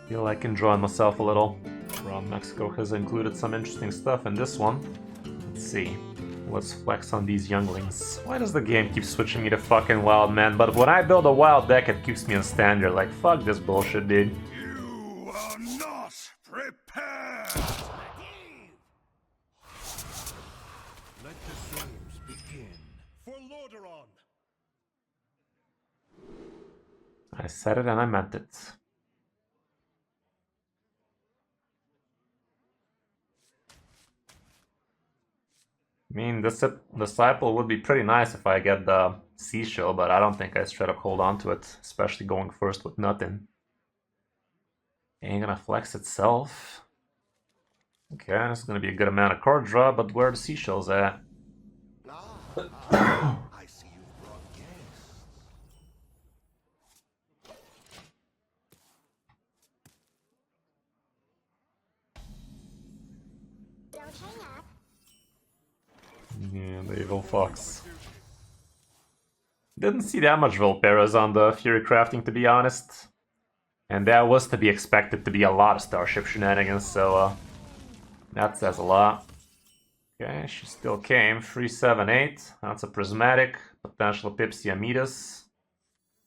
Feel like enjoying myself a little. Around Mexico has included some interesting stuff in this one. Let's see. Let's flex on these younglings. Why does the game keep switching me to fucking wild, man? But when I build a wild deck, it keeps me on standard. Like, fuck this bullshit, dude. You are not prepared! Let the games begin. For Lordaeron! I said it and I meant it. I mean, the Disciple would be pretty nice if I get the Seashell, but I don't think I straight up hold on to it, especially going first with nothing. Ain't gonna flex itself. Okay, this is gonna be a good amount of card draw, but where are the Seashells at? I see you brought guests. Don't hang up. Yeah, the evil fox. Didn't see that much Volperas on the Fury crafting, to be honest. And that was to be expected to be a lot of Starship shenanigans, so that says a lot. Okay, she still came. 378. That's a Prismatic. Potential Pipsy Amidas.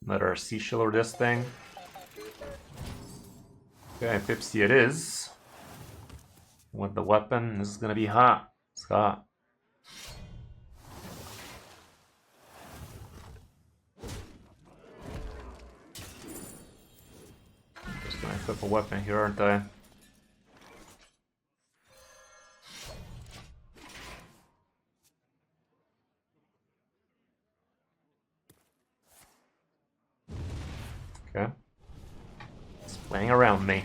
Another Seashell or this thing. Okay, Pipsy it is. With the weapon, this is gonna be hot. It's hot. Just gonna flip a weapon here, aren't I? Okay. It's playing around me.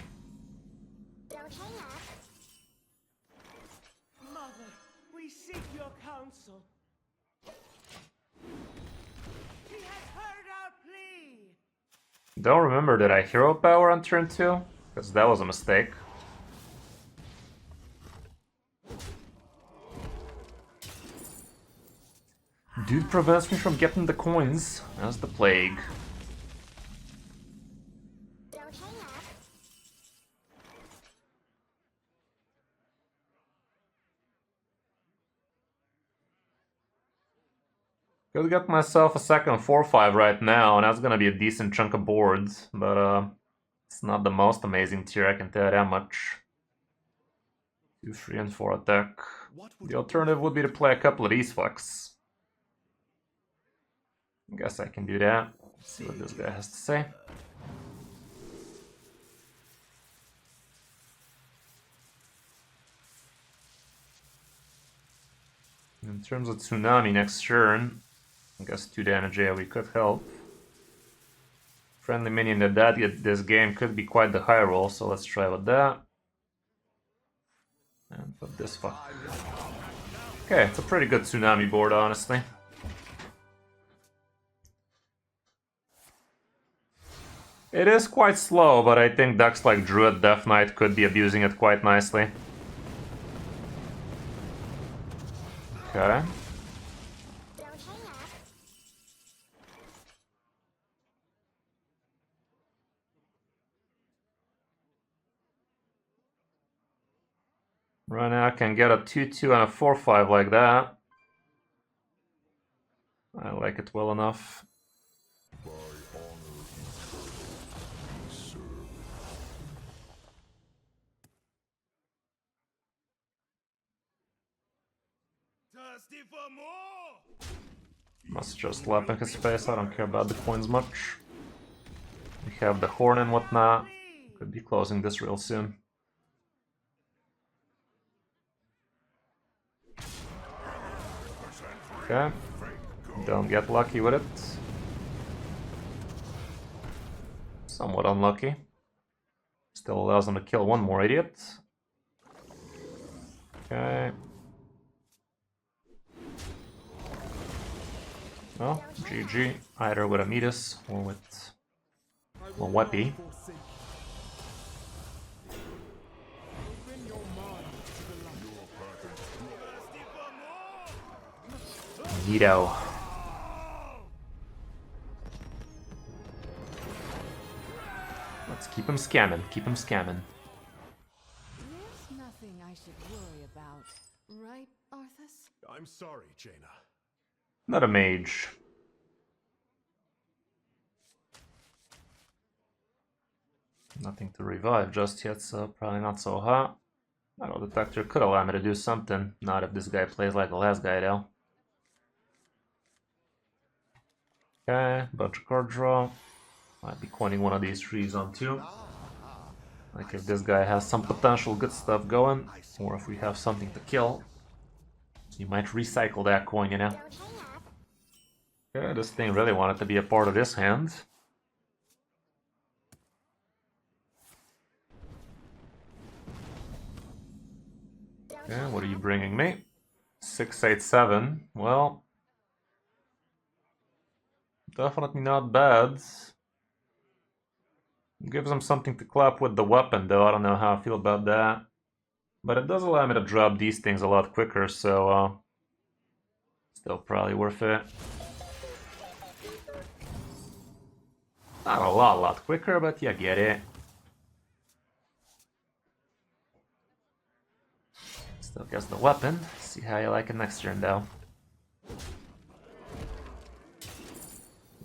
Don't hang up. Mother, we seek your counsel. He has heard our plea. Don't remember, did I hero power on turn 2? Because that was a mistake. Dude prevents me from getting the coins. That's the plague. Don't hang up. Could get myself a second 4-5 right now, and that's gonna be a decent chunk of boards, but it's not the most amazing tier, I can tell you that much. 2, 3, and 4 attack. The alternative would be to play a couple of these flex. I guess I can do that. Let's see what this guy has to say. In terms of Tsunami next turn, I guess 2 damage AoE could help. Friendly minion that get this game could be quite the high roll, so let's try with that. And put this fuck. Okay, it's a pretty good Tsunami board, honestly. It is quite slow, but I think decks like Druid Death Knight could be abusing it quite nicely. Okay. Don't hang up. Right now I can get a 2-2 and a 4-5 like that. I like it well enough. Thirsty for more? Must just lap in his face, I don't care about the coins much. We have the horn and whatnot. Could be closing this real soon. Okay. Don't get lucky with it. Somewhat unlucky. Still allows them to kill one more idiot. Okay. Well, GG. Either with Amidas or with a Weppy. Neato. Let's keep Keep him scamming, keep him scamming. There's nothing I should worry about, right, Arthas? I'm sorry, Jaina. Not a mage. Nothing to revive just yet, so probably not so hot. Metal detector could allow me to do something. Not if this guy plays like the last guy, though. Okay, bunch of card draw. Might be coining one of these trees on two. Like if this guy has some potential good stuff going, or if we have something to kill, you might recycle that coin, you know. Don't hang up. Okay, this thing really wanted to be a part of this hand. Okay, what are you bringing me? 687. Well, definitely not bad. Gives him something to clap with the weapon, though. I don't know how I feel about that. But it does allow me to drop these things a lot quicker, so still probably worth it. Not a lot quicker, but you get it. Still gets the weapon. See how you like it next turn, though.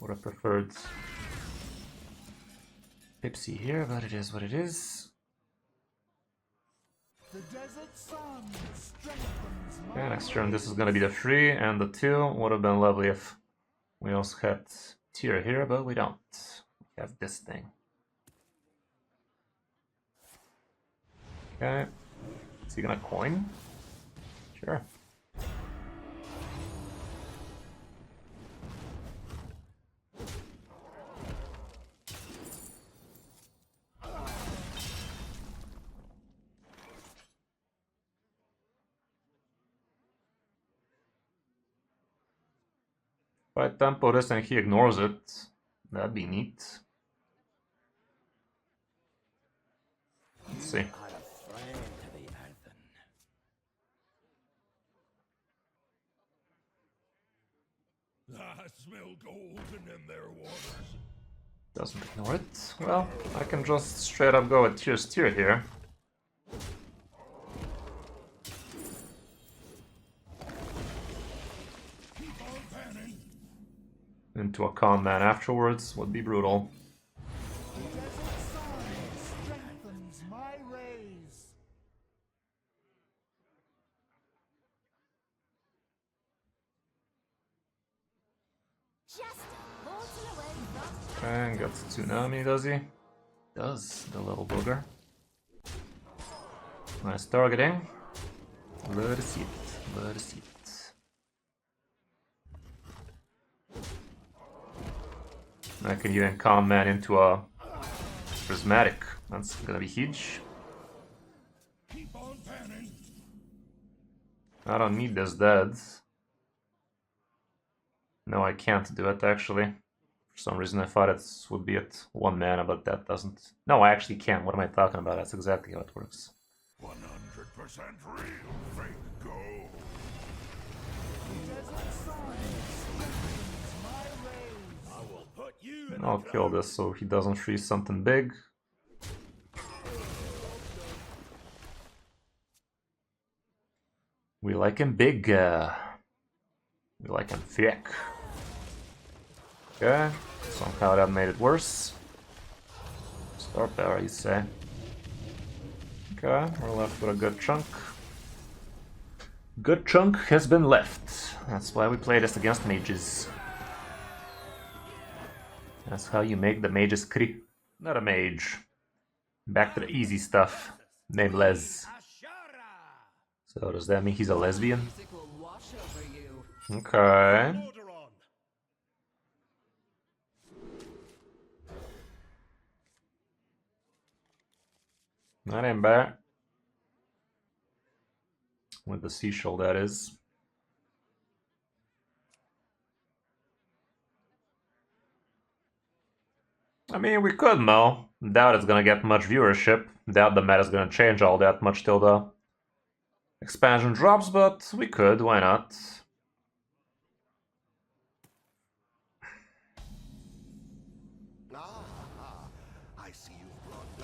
Would have preferred Pipsy here, but it is what it is. The desert sun strengthens my Okay, next turn this is gonna be the 3 and the 2. Would have been lovely if we also had tier here, but we don't. We have this thing. Okay. Is he gonna coin? Sure. If I tempo this and he ignores it, that'd be neat. Let's see. I smell golden in their waters. Doesn't ignore it. Well, I can just straight up go with tier here. Keep on panning. Into a con man afterwards would be brutal. The desert sun strengthens my rays. Just bolting away from And gets Tsunami, does he? Does, the little booger. Nice targeting. Let us see it. Let us see it. I can even calm man into a prismatic. That's gonna be huge. Keep on panning. I don't need this dead. No, I can't do it actually. For some reason I thought it would be at 1 mana, but that doesn't. No, I actually can. What am I talking about? That's exactly how it works. 100% real fake gold. The desert sun strengthens my rays. I will put you in I'll kill this so he doesn't freeze something big. We like him big. We like him thick. Okay, somehow that made it worse. Star power, you say. Okay, we're left with a good chunk. Good chunk has been left. That's why we play this against mages. That's how you make the mages cri. Not a mage. Back to the easy stuff. Named Les. So does that mean he's a lesbian? Music will wash over you. Okay. Order on. That ain't bad. With the seashell, that is. I mean, we could know. Doubt it's gonna get much viewership. Doubt the meta's gonna change all that much till the expansion drops, but we could, why not? I see you've brought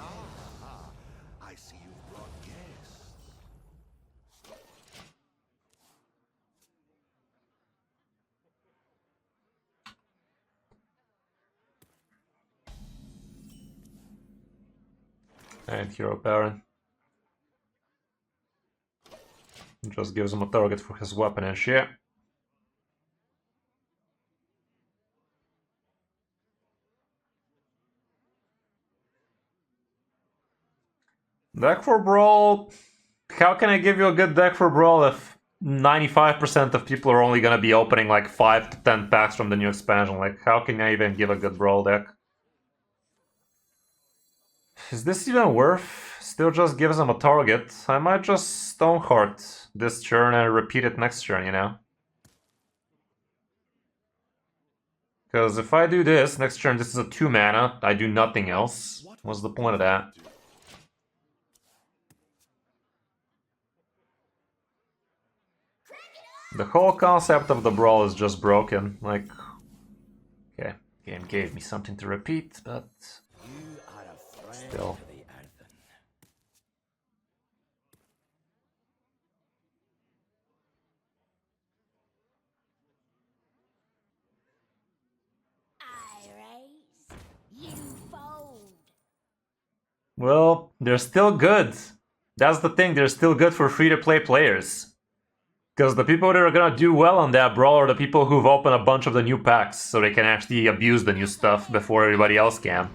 see you've brought guests. And Hero Baron. Just gives him a target for his weapon and shit. Deck for Brawl. How can I give you a good deck for Brawl if 95% of people are only gonna be opening like 5 to 10 packs from the new expansion? Like, how can I even give a good Brawl deck? Is this even worth? Still just gives him a target. I might just Stoneheart this turn and repeat it next turn, you know? Because if I do this, next turn this is a 2 mana, I do nothing else. What's the point of that? The whole concept of the Brawl is just broken. Like, okay, game gave me something to repeat, but still. I raise, you fold. Well, they're still good. That's the thing, they're still good for free-to-play players. Because the people that are gonna do well on that Brawl are the people who've opened a bunch of the new packs, so they can actually abuse the new stuff before everybody else can.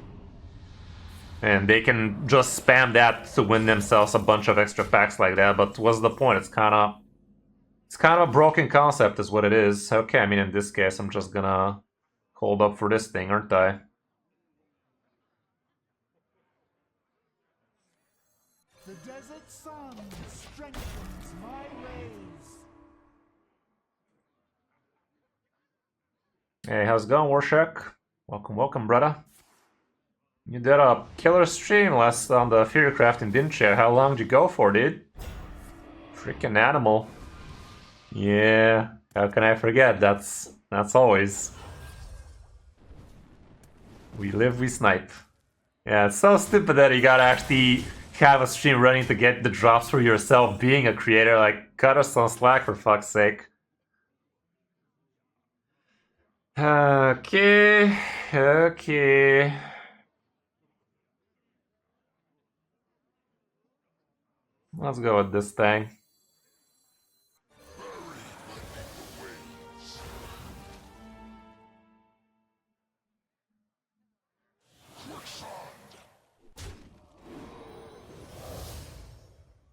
And they can just spam that to win themselves a bunch of extra packs like that, but what's the point? It's kind of a broken concept is what it is. Okay, I mean in this case I'm just gonna hold up for this thing, aren't I? The desert sun strengthens my rays. Hey, how's it going, Warshak? Welcome, welcome, brother. You did a killer stream last on the Fury Crafting, didn't you? How long did you go for, dude? Freaking animal. Yeah, how can I forget? That's always. We live, we snipe. Yeah, it's so stupid that you gotta actually have a stream running to get the drops for yourself being a creator. Like, cut us some slack for fuck's sake. Okay, okay. Let's go with this thing.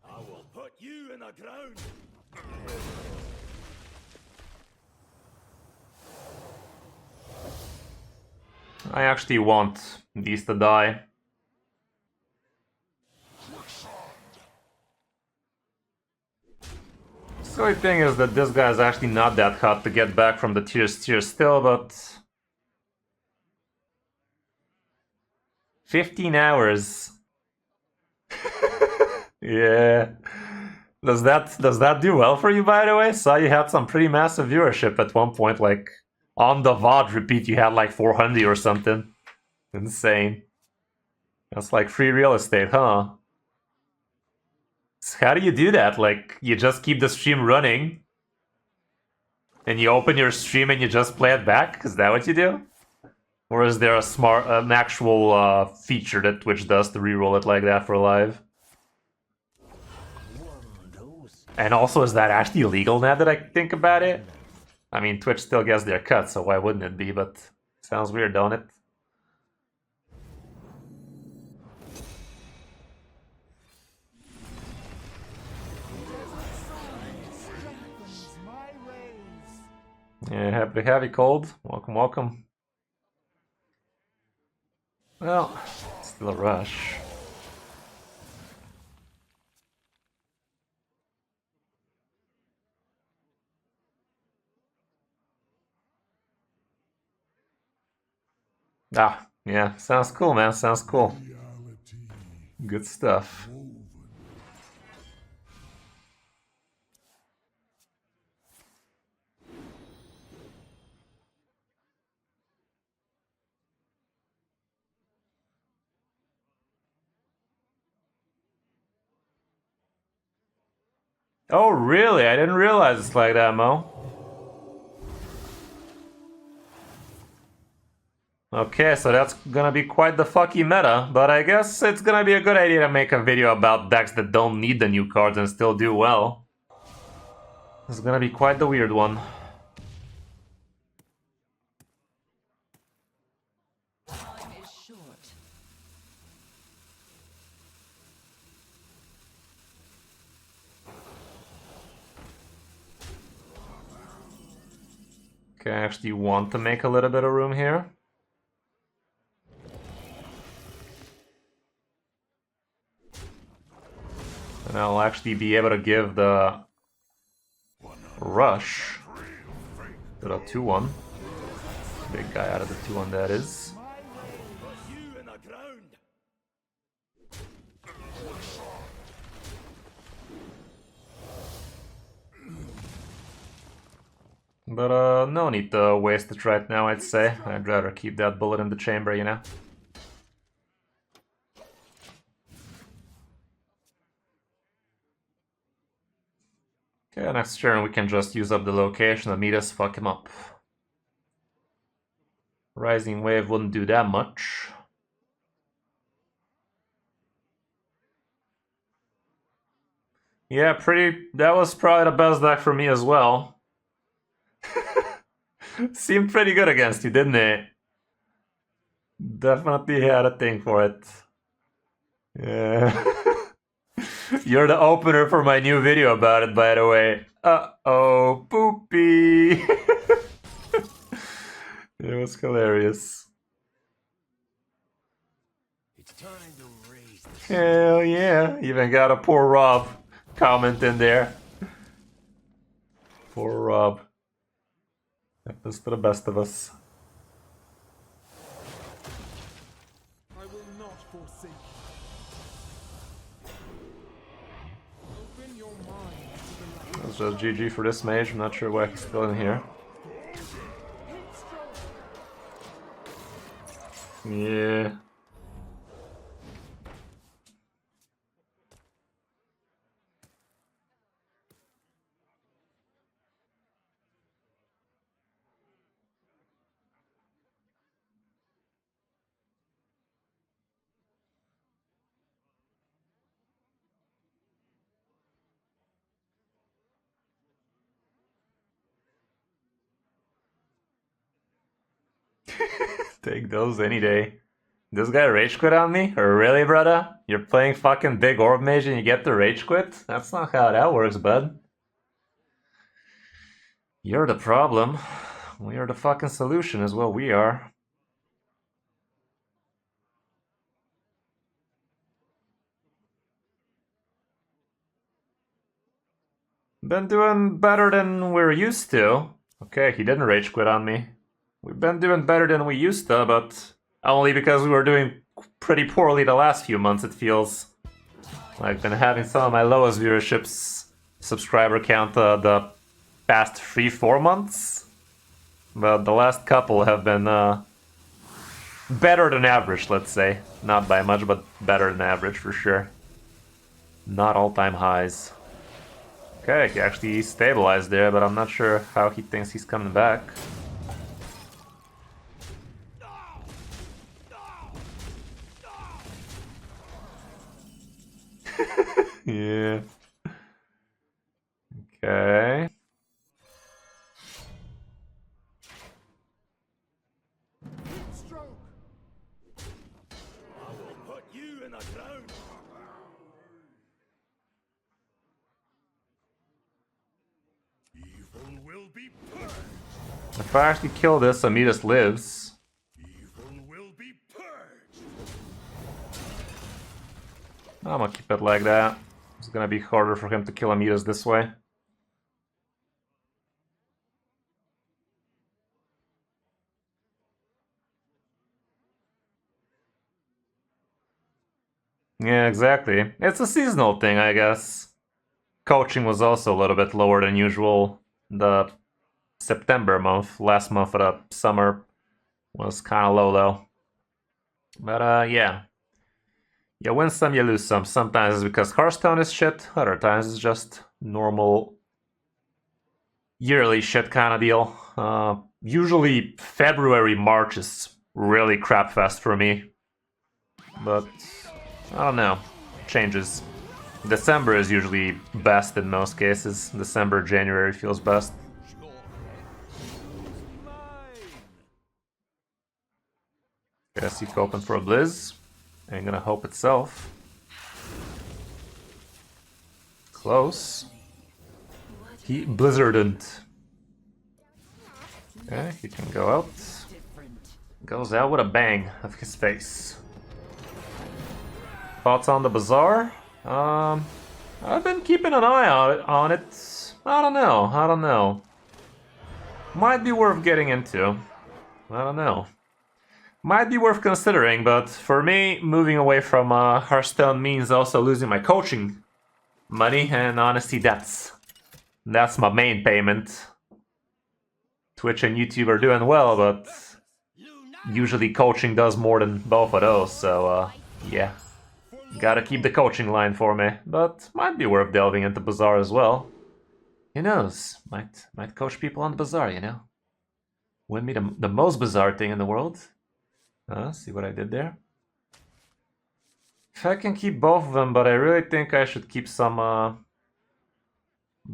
I will put you in the ground. I actually want these to die. Silly thing is that this guy is actually not that hot to get back from the tier still, but 15 hours. Yeah. Does that do well for you, by the way? Saw you had some pretty massive viewership at one point, like on the VOD repeat you had like 400 or something. Insane. That's like free real estate, huh? So how do you do that? Like, you just keep the stream running and you open your stream and you just play it back? Is that what you do? Or is there an actual feature that Twitch does to reroll it like that for live? And also, is that actually illegal now that I think about it? I mean, Twitch still gets their cut, so why wouldn't it be? But sounds weird, don't it? Yeah, happy cold. Welcome, welcome. Well, still a rush. Ah, yeah, sounds cool, man. Sounds cool. Good stuff. Oh, really? I didn't realize it's like that, Mo. Okay, so that's gonna be quite the fucky meta, but I guess it's gonna be a good idea to make a video about decks that don't need the new cards and still do well. It's gonna be quite the weird one. Time is short. Okay, I actually want to make a little bit of room here. And I'll actually be able to give the rush to the 2-1. Big guy out of the 2-1 that is. But no need to waste it right now, I'd say. I'd rather keep that bullet in the chamber, you know? Okay, next turn we can just use up the location and meet us, fuck him up. Rising Wave wouldn't do that much. Yeah, that was probably the best deck for me as well. Seemed pretty good against you, didn't it? Definitely had a thing for it. Yeah. You're the opener for my new video about it, by the way. Uh-oh, poopy. It was hilarious. It's time to raise the Hell yeah. Even got a poor Rob comment in there. Poor Rob. Happens to the best of us. I will not forsake you. Open your mind to the light. That's just GG for this mage. I'm not sure why he's still in here. Yeah. Take those any day. This guy rage quit on me? Really, brother? You're playing fucking big orb mage and you get the rage quit? That's not how that works, bud. You're the problem. We are the fucking solution is what we are. Been doing better than we're used to. Okay, he didn't rage quit on me. We've been doing better than we used to, but only because we were doing pretty poorly the last few months, it feels. I've been having some of my lowest viewerships, subscriber count the past 3-4 months. But the last couple have been better than average, let's say. Not by much, but better than average for sure. Not all-time highs. Okay, he actually stabilized there, but I'm not sure how he thinks he's coming back. Yeah. Okay. Stroke. I will put you in the ground. Evil will be purged. If I actually kill this, Amidas lives. Evil will be purged. I'm gonna keep it like that. It's gonna be harder for him to kill Amidas this way. Yeah, exactly. It's a seasonal thing, I guess. Coaching was also a little bit lower than usual. The September month, last month of the summer, was kind of low though. But yeah. You win some, you lose some. Sometimes it's because Hearthstone is shit, other times it's just normal yearly shit kind of deal. Usually February, March is really crap fest for me. But I don't know. Changes. December is usually best in most cases. December, January feels best. Guess he's hoping for a Blizz. Ain't gonna hope itself. Close. He blizzarded. Okay, he can go out. Goes out with a bang of his face. Thoughts on the bazaar? I've been keeping an eye on it. I don't know. Might be worth getting into. I don't know. Might be worth considering, but for me, moving away from Hearthstone means also losing my coaching money, and honestly, that's my main payment. Twitch and YouTube are doing well, but usually coaching does more than both of those, so yeah. Gotta keep the coaching line for me, but might be worth delving into Bazaar as well. Who knows? Might coach people on the Bazaar, you know? Wouldn't be the most bizarre thing in the world. See what I did there? If I can keep both of them, but I really think I should keep some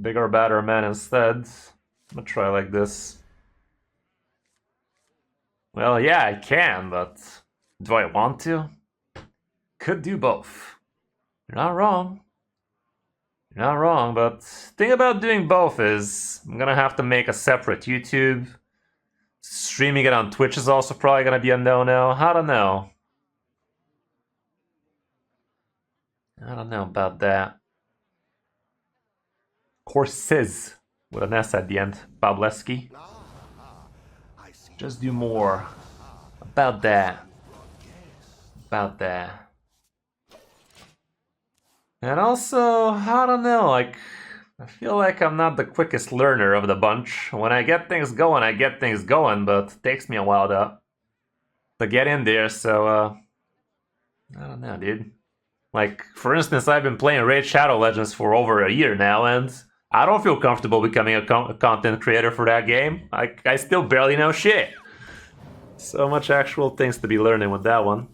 bigger, badder men instead. I'm gonna try like this. Well, yeah, I can, but do I want to? Could do both. You're not wrong. You're not wrong, but the thing about doing both is I'm gonna have to make a separate YouTube. Streaming it on Twitch is also probably gonna be a no-no. I don't know. I don't know about that. Courses with an S at the end. Pavleski. Just do more. About that. About that. And also, I don't know, like, I feel like I'm not the quickest learner of the bunch. When I get things going, I get things going, but it takes me a while to get in there, so, I don't know, dude. Like, for instance, I've been playing Raid Shadow Legends for over a year now, and I don't feel comfortable becoming a content creator for that game. I still barely know shit. So much actual things to be learning with that one.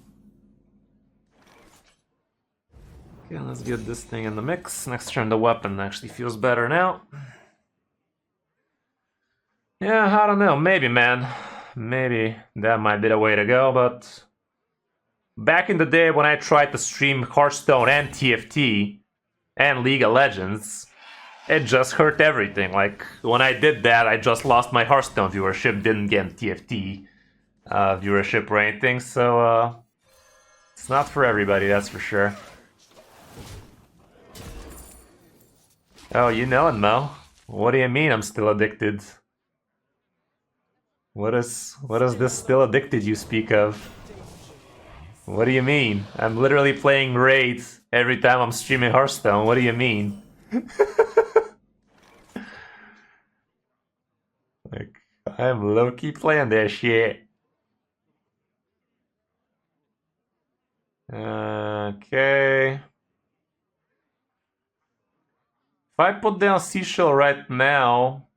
Okay, let's get this thing in the mix. Next turn the weapon actually feels better now. Yeah, I don't know. Maybe, man. Maybe that might be the way to go, but back in the day when I tried to stream Hearthstone and TFT and League of Legends, it just hurt everything. Like, when I did that, I just lost my Hearthstone viewership, didn't get TFT viewership or anything, so it's not for everybody, that's for sure. Oh, you know it, Mo. What do you mean I'm still addicted? What is this still addicted you speak of? What do you mean? I'm literally playing Raid every time I'm streaming Hearthstone. What do you mean? Like, I'm low-key playing that shit. Okay. If I put down Seashell right now,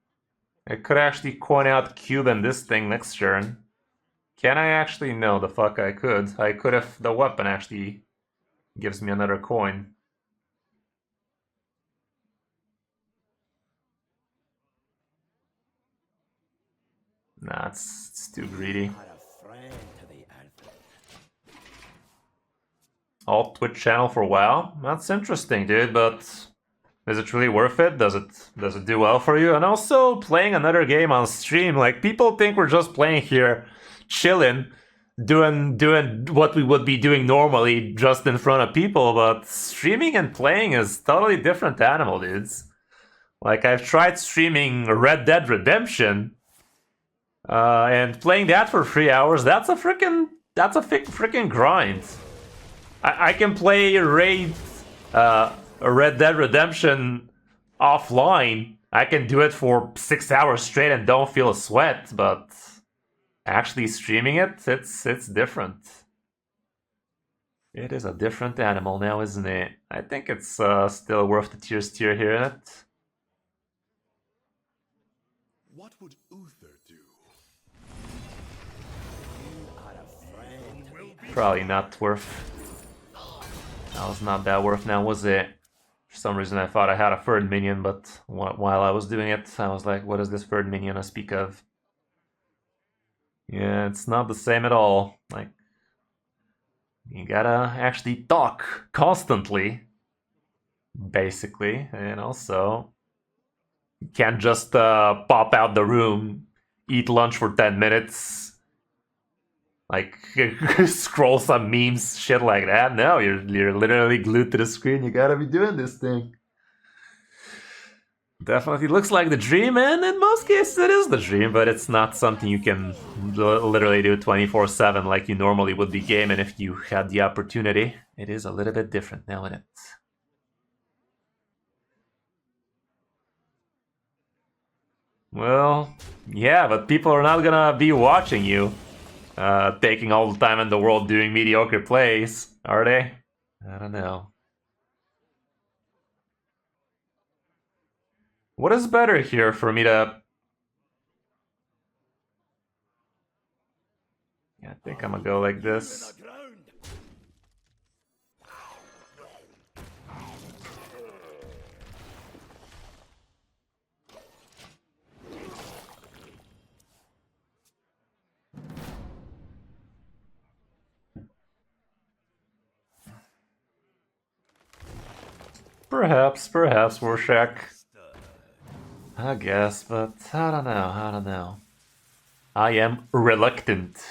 I could actually coin out Cube and this thing next turn. Can I actually? No, the fuck I could. I could if the weapon actually gives me another coin. Nah, it's too greedy. Alt Twitch channel for WoW? That's interesting, dude, but is it really worth it? Does it do well for you? And also, playing another game on stream, like, people think we're just playing here, chilling, doing what we would be doing normally just in front of people, but streaming and playing is totally different animal, dudes. Like, I've tried streaming Red Dead Redemption, and playing that for 3 hours, that's a freaking grind. I can play Raid, Red Dead Redemption offline. I can do it for 6 hours straight and don't feel a sweat, but actually streaming it's different. It is a different animal now, isn't it? I think it's still worth the tier here in it. What would Uther do? Probably not worth. That was not that worth now, was it? For some reason I thought I had a third minion, but while I was doing it, I was like, what is this third minion I speak of? Yeah, it's not the same at all. Like, you gotta actually talk constantly, basically, and also you can't just pop out the room, eat lunch for 10 minutes, like scroll some memes, shit like that. No, you're literally glued to the screen. You gotta be doing this thing. Definitely looks like the dream, and in most cases it is the dream, but it's not something you can literally do 24/7 like you normally would be gaming if you had the opportunity. It is a little bit different now, isn't it? Well, yeah, but people are not gonna be watching you, taking all the time in the world doing mediocre plays, are they? I don't know. What is better here for me to... Yeah, I think I'm gonna go like this. Perhaps, Warshak. I guess, but I don't know. I am reluctant.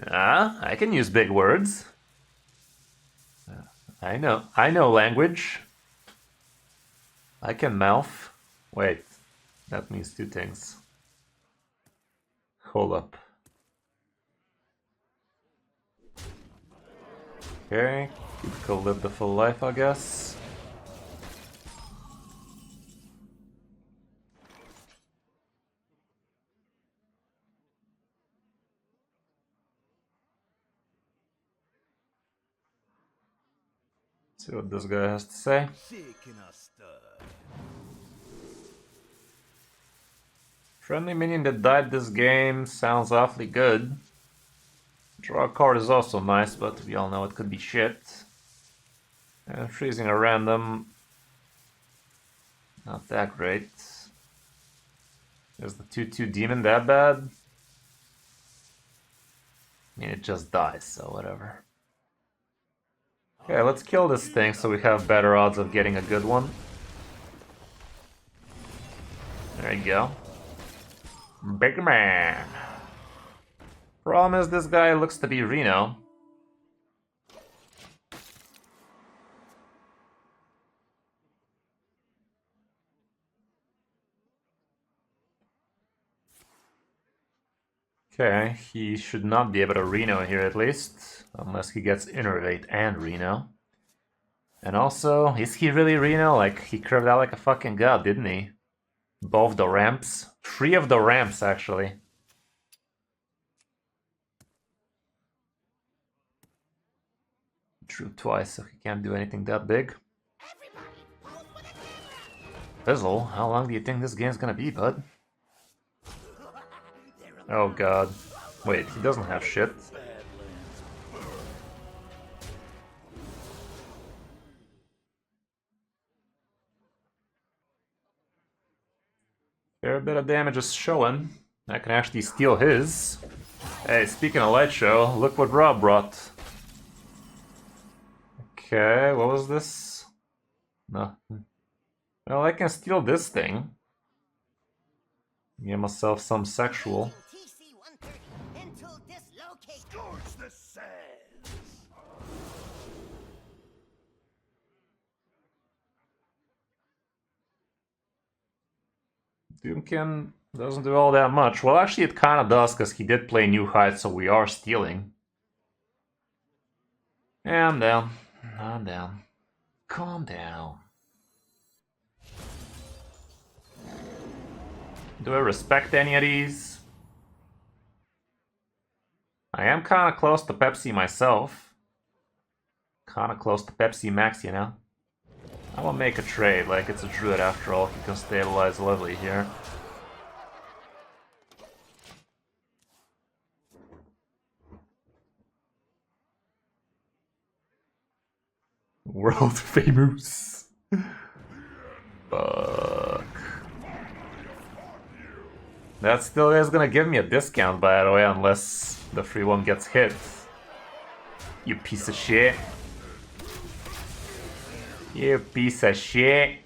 I can use big words. I know language. I can mouth. Wait, that means two things. Hold up. Okay, go live the full life, I guess. See what this guy has to say. Friendly minion that died this game sounds awfully good. Draw a card is also nice, but we all know it could be shit. And freezing a random, not that great. Is the 2/2 demon that bad? I mean, it just dies, so whatever. Okay, let's kill this thing so we have better odds of getting a good one. There you go. Big man. Problem is this guy looks to be Reno. Okay, he should not be able to Reno here at least, unless he gets Innervate and Reno. And also, is he really Reno? Like, he curved out like a fucking god, didn't he? Both the ramps. 3 of the ramps, actually. Drew twice, so he can't do anything that big. Fizzle, how long do you think this game's gonna be, bud? Oh god. Wait, he doesn't have shit. Fair bit of damage is showing. I can actually steal his. Hey, speaking of light show, look what Rob brought. Okay, what was this? Nothing. Well, I can steal this thing. Get myself some sexual. Scorch the sands! Doomkin doesn't do all that much. Well, actually it kind of does, because he did play New Heights, so we are stealing. Yeah, I'm down. I'm down. Calm down. Do I respect any of these? I am kind of close to Pepsi myself. Kind of close to Pepsi Max, you know? I will make a trade, like it's a druid after all, if you can stabilize Lovely here. World famous. Fuck. That still is gonna give me a discount, by the way, unless the free one gets hit. You piece of shit. You piece of shit.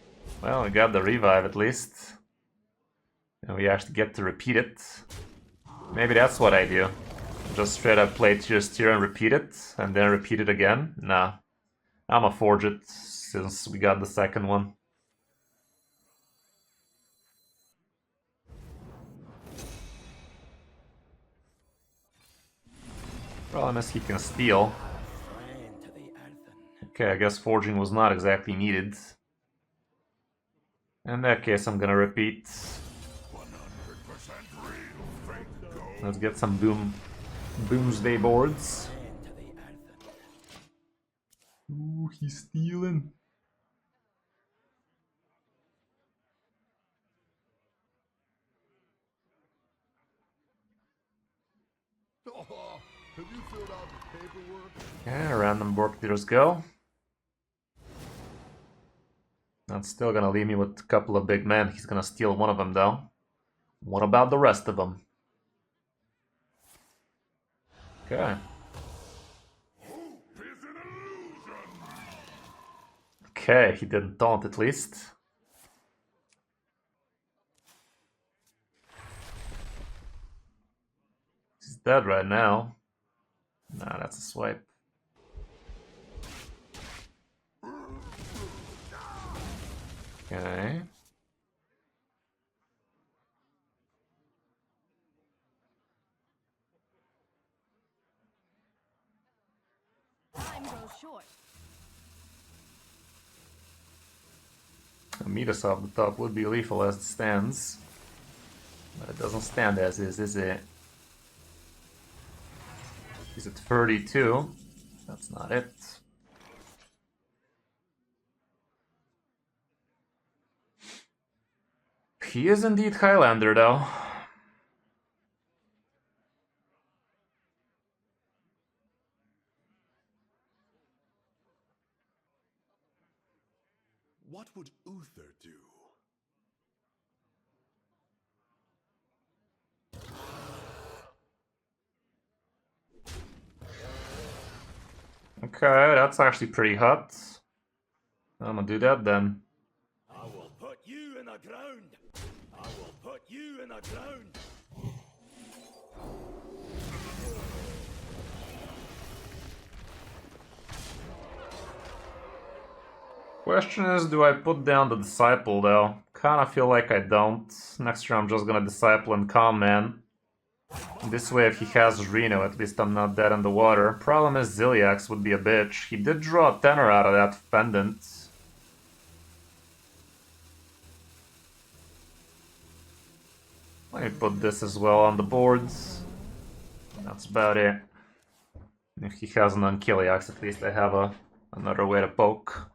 Well, we got the revive at least. And we actually get to repeat it. Maybe that's what I do. Just straight up play tier and repeat it, and then repeat it again. Nah. I'ma forge it since we got the second one. Problem is he can steal. Okay, I guess forging was not exactly needed. In that case, I'm gonna repeat. 100% real fake gold. Let's get some Doomsday boards. Ooh, he's stealing. Oh, have you filled out the paperwork? Yeah, random board leaders go. That's still gonna leave me with a couple of big men. He's gonna steal one of them though. What about the rest of them? Okay. Okay, he didn't taunt at least. He's dead right now. Nah, that's a swipe. Okay. Time goes short. A Midas off the top would be lethal as it stands. But it doesn't stand as is it? Is it 32? That's not it. He is indeed Highlander though. What would Uther do? Okay, that's actually pretty hot. I'm gonna do that then. I will put you in the ground. I will put you in the ground. Question is, do I put down the Disciple though? Kinda feel like I don't. Next turn I'm just gonna Disciple and Calm Man. This way if he has Reno, at least I'm not dead in the water. Problem is Ziliax would be a bitch. He did draw a tenor out of that pendant. Let me put this as well on the boards. That's about it. If he has an Ankyliax, at least I have another way to poke.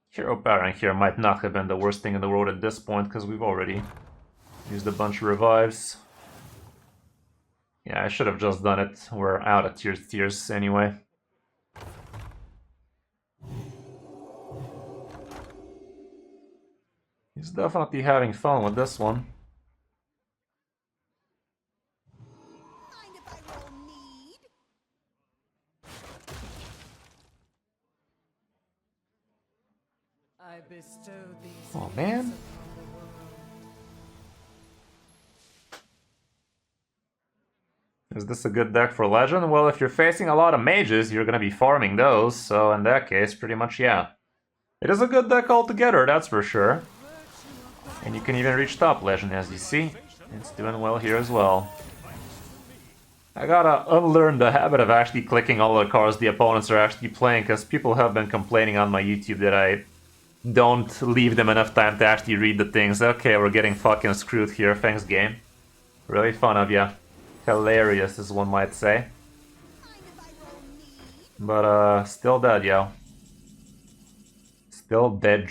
Hero Baron here might not have been the worst thing in the world at this point, because we've already used a bunch of revives. Yeah, I should have just done it. We're out of tiers anyway. He's definitely having fun with this one. Mind if I roll need? I bestow these Oh gifts man. upon the world. Is this a good deck for Legend? Well, if you're facing a lot of mages, you're gonna be farming those, so in that case, pretty much yeah. It is a good deck altogether, that's for sure. And you can even reach top Legend, as you see. It's doing well here as well. I gotta unlearn the habit of actually clicking all the cards the opponents are actually playing, because people have been complaining on my YouTube that I don't leave them enough time to actually read the things. Okay, we're getting fucking screwed here, thanks game. Really fun of ya. Hilarious, as one might say. Mind if I roll need? But, still dead, yo. Still dead.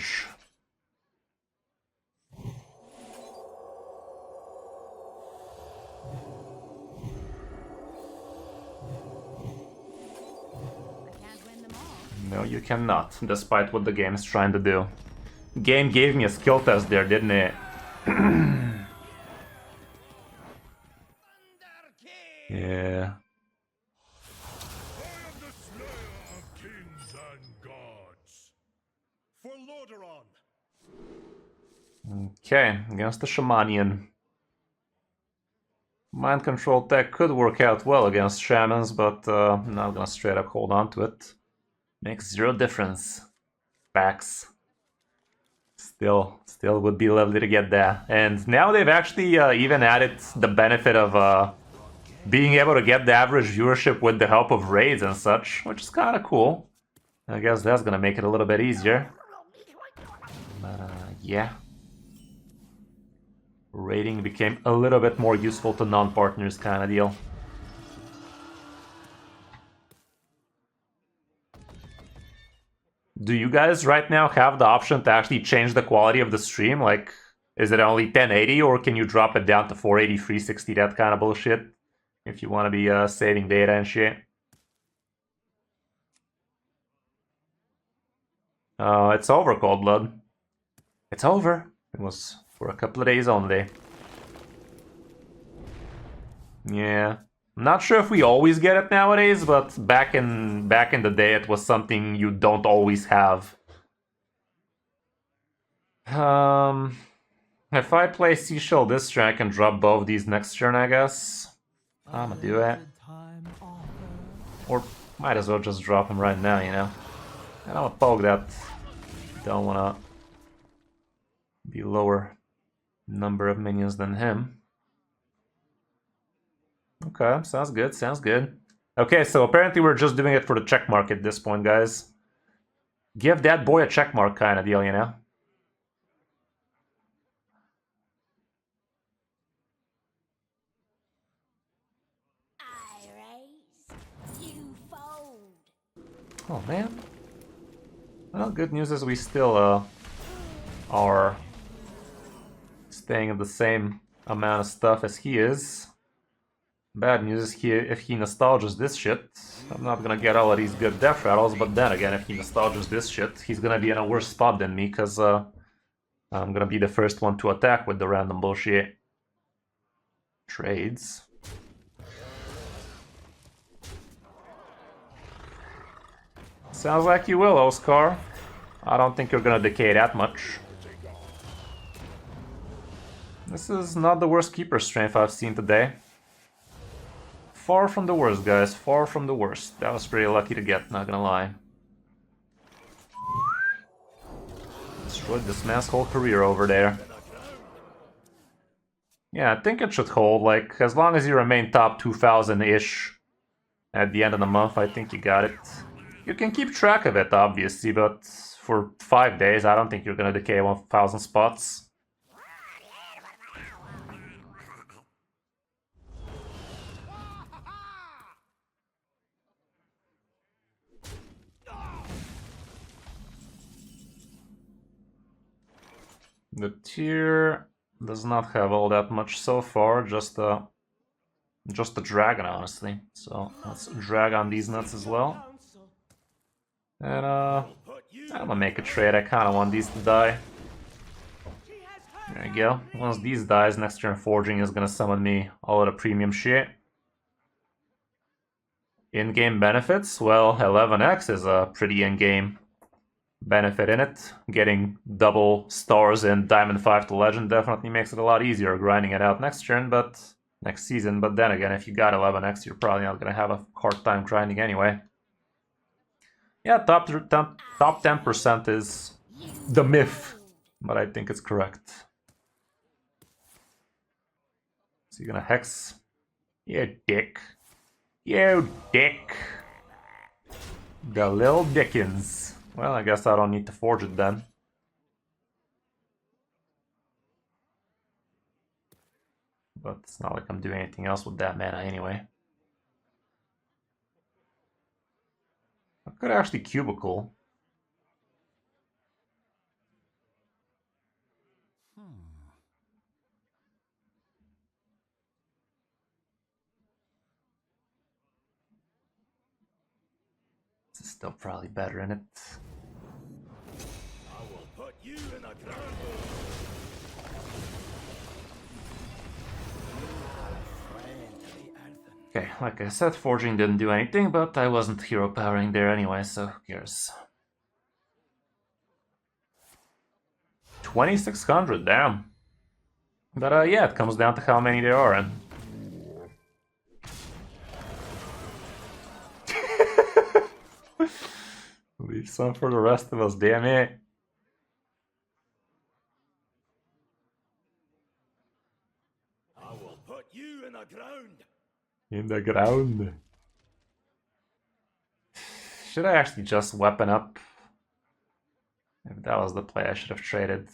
No, you cannot, despite what the game is trying to do. Game gave me a skill test there, didn't it? Yeah. I am the slayer of kings and gods. For Lordaeron. Okay, against the Shamanian. Mind control tech could work out well against shamans, but I'm not gonna straight up hold on to it. Makes zero difference. Facts. Still would be lovely to get that. And now they've actually even added the benefit of being able to get the average viewership with the help of raids and such, which is kind of cool. I guess that's gonna make it a little bit easier. But yeah. Raiding became a little bit more useful to non-partners kind of deal. Do you guys right now have the option to actually change the quality of the stream? Like, is it only 1080 or can you drop it down to 480, 360, that kind of bullshit? If you want to be saving data and shit. It's over, Cold Blood. It's over. It was for a couple of days only. Yeah. I'm not sure if we always get it nowadays, but back in the day it was something you don't always have. If I play Seashell this turn, I can drop both these next turn, I guess. I'm gonna do it. Or might as well just drop him right now, you know? And I'm gonna poke that. Don't wanna be lower number of minions than him. Okay, sounds good, sounds good. Okay, so apparently we're just doing it for the check mark at this point, guys. Give that boy a check mark kind of deal, you know? I raise, you fold. Oh, man. Well, good news is we still are staying at the same amount of stuff as he is. Bad news is if he nostalgias this shit, I'm not gonna get all of these good death rattles, but then again, if he nostalgias this shit, he's gonna be in a worse spot than me, because I'm gonna be the first one to attack with the random bullshit. Trades. Sounds like you will, Oscar. I don't think you're gonna decay that much. This is not the worst keeper strength I've seen today. Far from the worst, guys. Far from the worst. That was pretty lucky to get, not gonna lie. Destroyed this man's whole career over there. Yeah, I think it should hold. Like, as long as you remain top 2,000-ish at the end of the month, I think you got it. You can keep track of it, obviously, but for 5 days, I don't think you're gonna decay 1,000 spots. The tier does not have all that much so far, just a dragon, honestly. So let's drag on these nuts as well. And I'm gonna make a trade. I kind of want these to die. There you go. Once these dies, next turn forging is gonna summon me all of the premium shit. In-game benefits? Well, 11x is a pretty in-game benefit in it. Getting double stars in Diamond 5 to Legend definitely makes it a lot easier grinding it out next turn, but next season. But then again, if you got 11x, you're probably not gonna have a hard time grinding anyway. Yeah, top 10% is the myth, but I think it's correct. So you're gonna hex? You dick. You dick. The Lil Dickens. Well, I guess I don't need to forge it then. But it's not like I'm doing anything else with that mana anyway. I could actually cubicle. This is still probably better in it. I will put you in the ground. Okay, like I said, forging didn't do anything, but I wasn't hero powering there anyway, so who cares? 2600, damn. But yeah, it comes down to how many there are. And leave some for the rest of us, damn it. I will put you in the ground. In the ground. Should I actually just weapon up? If that was the play, I should have traded.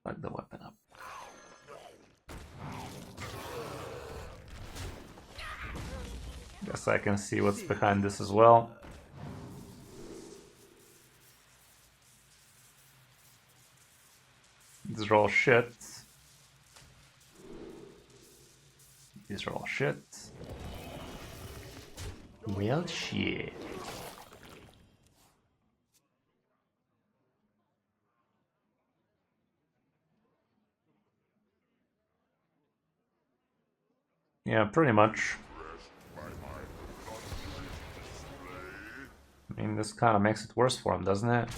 Like the weapon up. Guess I can see what's behind this as well. These are all shit. These are all shit. Well, shit. Yeah, pretty much. I mean, this kind of makes it worse for him, doesn't it?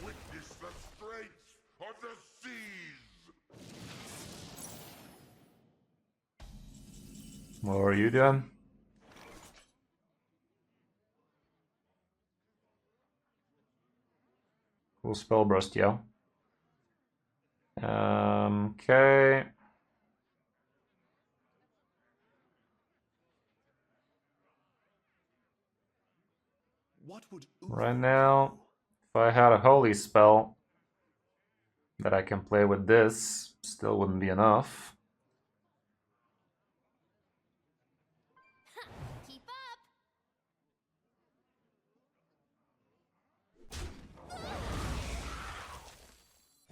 Witness the straits of the seas. What are you doing? Cool spell burst, yo. Okay. What would Right now, if I had a holy spell that I can play with this, still wouldn't be enough. Keep up.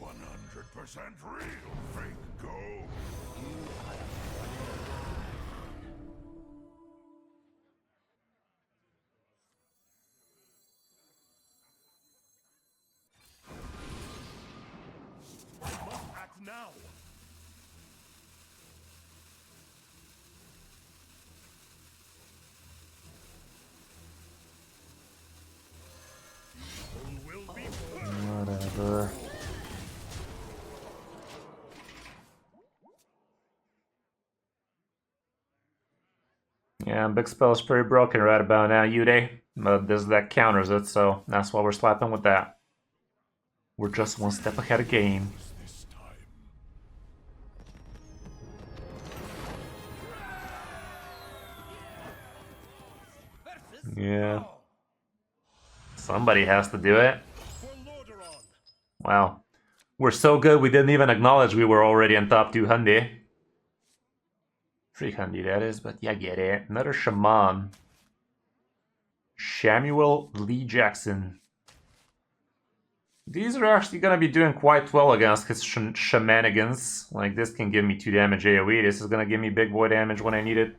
100% real, fake gold. act now? Whatever. Yeah, big spell is pretty broken right about now, Yude. But this deck counters it, so that's why we're slapping with that. We're just one step ahead of game. This time. Yeah. Somebody has to do it. Wow. We're so good we didn't even acknowledge we were already in top 200. 300 that is, but yeah, I get it. Another Shaman. Samuel Lee Jackson. These are actually gonna be doing quite well against his shenanigans. Like, this can give me 2 damage AoE. This is gonna give me big boy damage when I need it.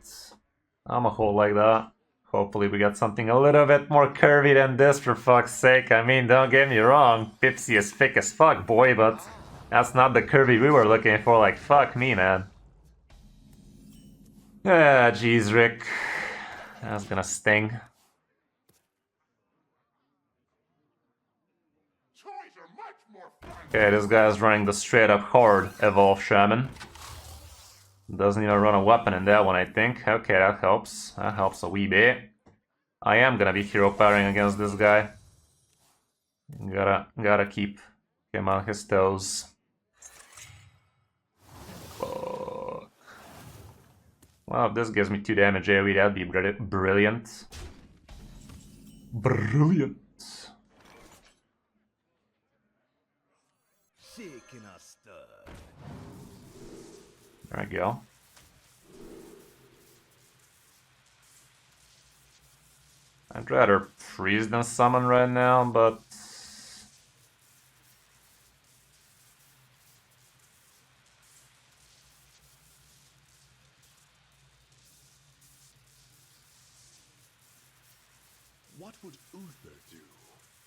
I'm a hold like that. Hopefully we got something a little bit more curvy than this, for fuck's sake. I mean, don't get me wrong. Pipsy is thick as fuck, boy, but that's not the curvy we were looking for. Like, fuck me, man. Ah, jeez, Rick. That's gonna sting. Toys are much more fun. Okay, this guy's running the straight up hard Evolve Shaman. Doesn't even run a weapon in that one, I think. Okay, that helps. That helps a wee bit. I am gonna be hero powering against this guy. Gotta keep him on his toes. Fuck. Well, if this gives me 2 damage AoE, that'd be brilliant. Brilliant. Shaking a stir. There we go. I'd rather freeze than summon right now, but What would Uther do?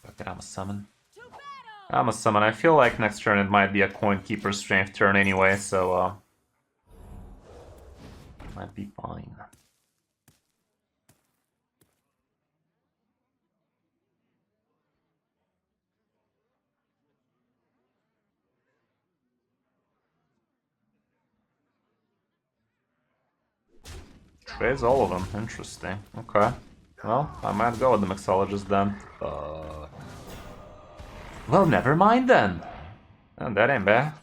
Okay, I'm a summon. I'm a summon. I feel like next turn it might be a Coin Keeper Strength turn anyway, so might be fine. Trades all of them. Interesting. Okay. Well, I might go with the Mixologist then. Well, never mind then. Oh, that ain't bad.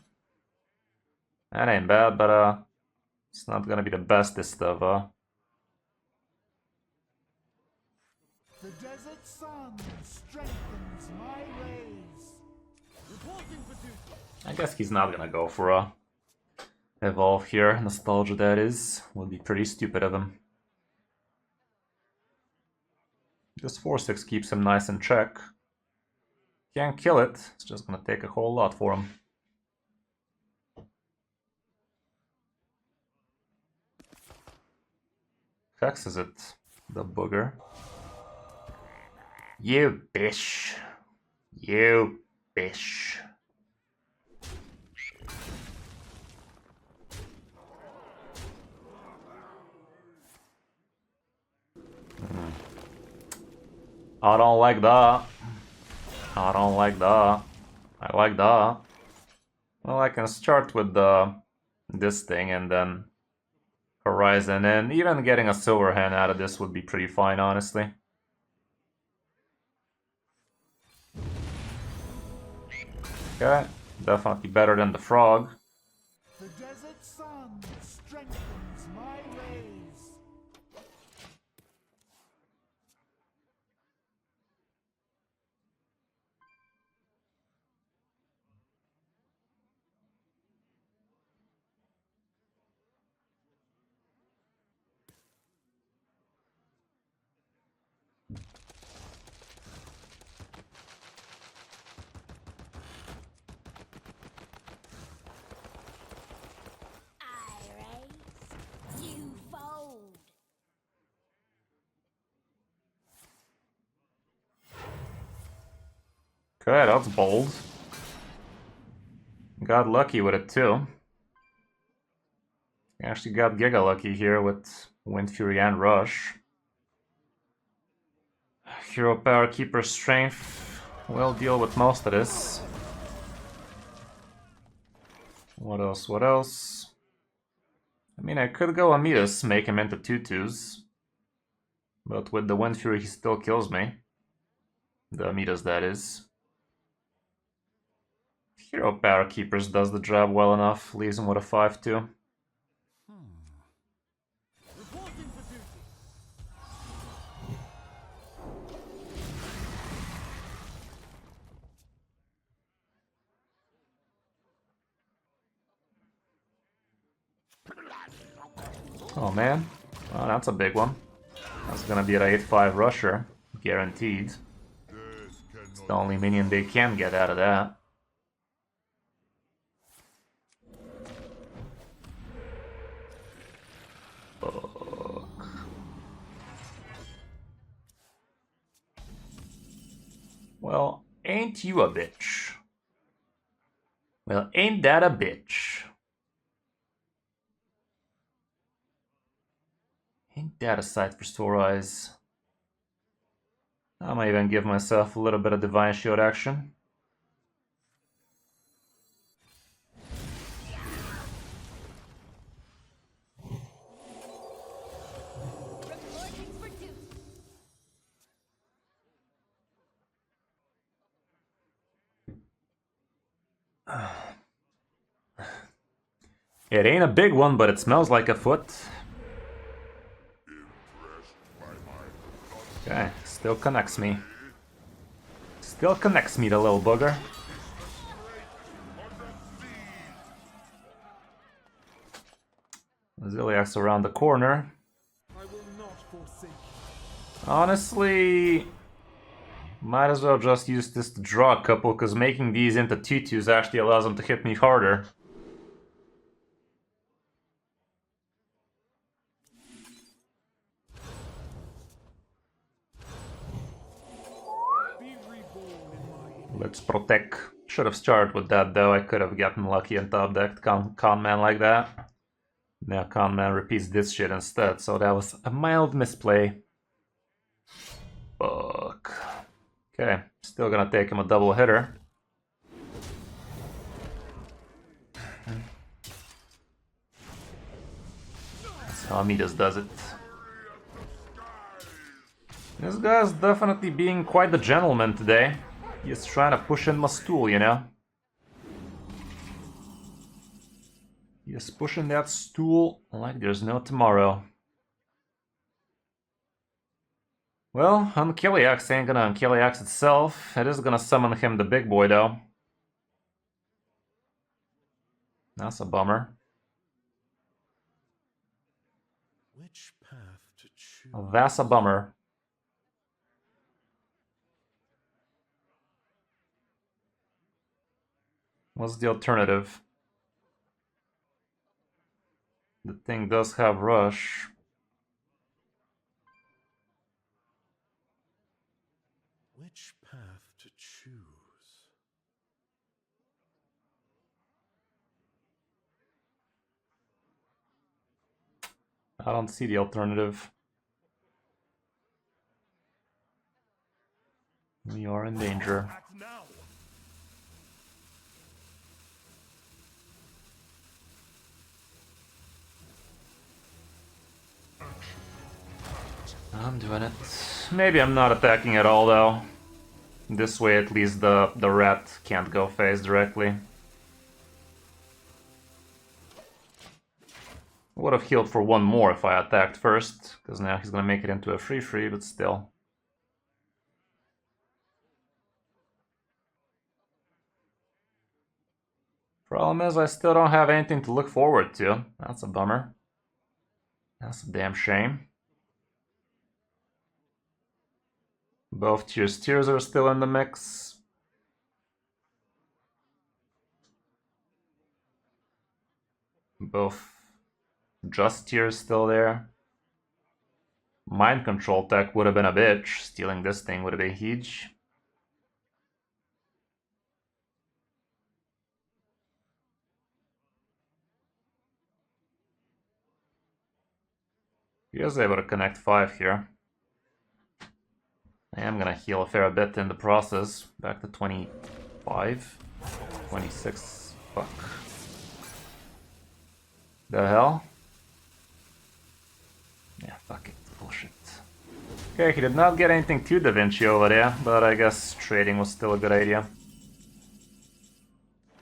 That ain't bad, but it's not gonna be the bestest of The desert sun strengthens my rays. Reporting for duty. I guess he's not gonna go for a evolve here. Nostalgia, that is. Would be pretty stupid of him. This 4/6 keeps him nice in check. Can't kill it. It's just gonna take a whole lot for him. Hexes it, the booger. You bish. You bish. I don't like that. I don't like that. I like that. Well, I can start with this thing and then Horizon, and even getting a silver hand out of this would be pretty fine, honestly. Okay, definitely better than the frog. The desert sun strengthens my rays. You fold. Okay, that's bold. Got lucky with it too. Actually got giga lucky here with Wind Fury and Rush. Hero Power, Keeper Strength will deal with most of this. What else? What else? I mean, I could go Amidas, make him into 2/2s. But with the Wind Fury, he still kills me. The Amidas, that is. Hero Power Keepers does the job well enough, leaves him with a 5/2. Reporting for duty. Oh man, well, that's a big one. That's gonna be an 8/5 rusher, guaranteed. It's the only minion they can get out of that. Fuck. Well, ain't you a bitch? Well, ain't that a bitch? Ain't that a sight for sore eyes? I might even give myself a little bit of Divine Shield action. Reporting for duty. It ain't a big one, but it smells like a foot. Okay, still connects me. Still connects me, the little booger. Ziliak's around the corner. I will not forsake you. Honestly, might as well just use this to draw a couple, because making these into 2/2s actually allows them to hit me harder. Let's protect. Should have started with that though. I could have gotten lucky and top decked con man like that. Now con man repeats this shit instead, so that was a mild misplay. Fuck. Okay, still gonna take him a double hitter. That's how Midas does it. This guy's definitely being quite the gentleman today. He's trying to push in my stool, you know? He's pushing that stool like there's no tomorrow. Well, Unkiliax ain't gonna Unkiliax itself. It is gonna summon him the big boy though. That's a bummer. Which path to choose? That's a bummer. What's the alternative? The thing does have rush. Which path to choose? I don't see the alternative. We are in danger. Act now. I'm doing it. Maybe I'm not attacking at all though. This way at least the rat can't go face directly. Would have healed for one more if I attacked first, because now he's gonna make it into a free, but still. Problem is I still don't have anything to look forward to. That's a bummer. That's a damn shame. Both tiers are still in the mix. Both just tiers still there. Mind control tech would have been a bitch. Stealing this thing would have been huge. He was able to connect 5 here. I am gonna heal a fair bit in the process. Back to 25. 26. Fuck. The hell? Yeah, fuck it. Bullshit. Okay, he did not get anything too Da Vinci over there, but I guess trading was still a good idea.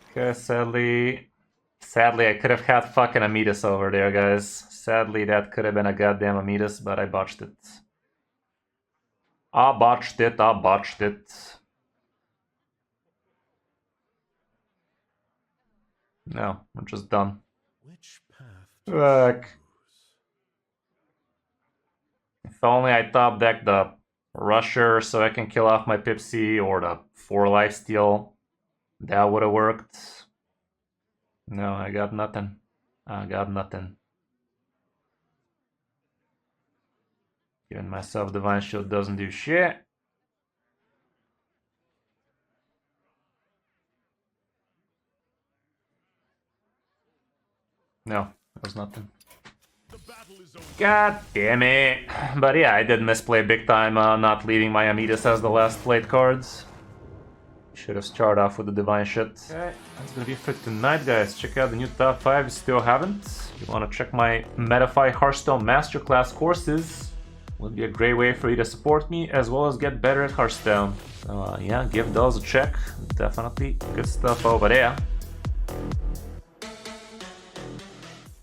Okay, sadly, I could have had fucking Amidas over there, guys. Sadly, that could have been a goddamn Amidas, but I botched it. I botched it. No, we're just done. Which path to Fuck. choose? If only I top decked the Rusher so I can kill off my Pipsy, or the 4 lifesteal. That would have worked. No, I got nothing. Giving myself Divine Shield doesn't do shit. No, that was nothing. The battle is over. God damn it. But yeah, I did misplay big time not leaving my Amidas as the last played cards. Should have started off with the Divine shit. Okay, that's gonna be it for tonight, guys. Check out the new top 5 if you still haven't. If you want to check my Metafy Hearthstone Masterclass courses, would be a great way for you to support me as well as get better at Hearthstone. So yeah, give those a check. Definitely good stuff over there.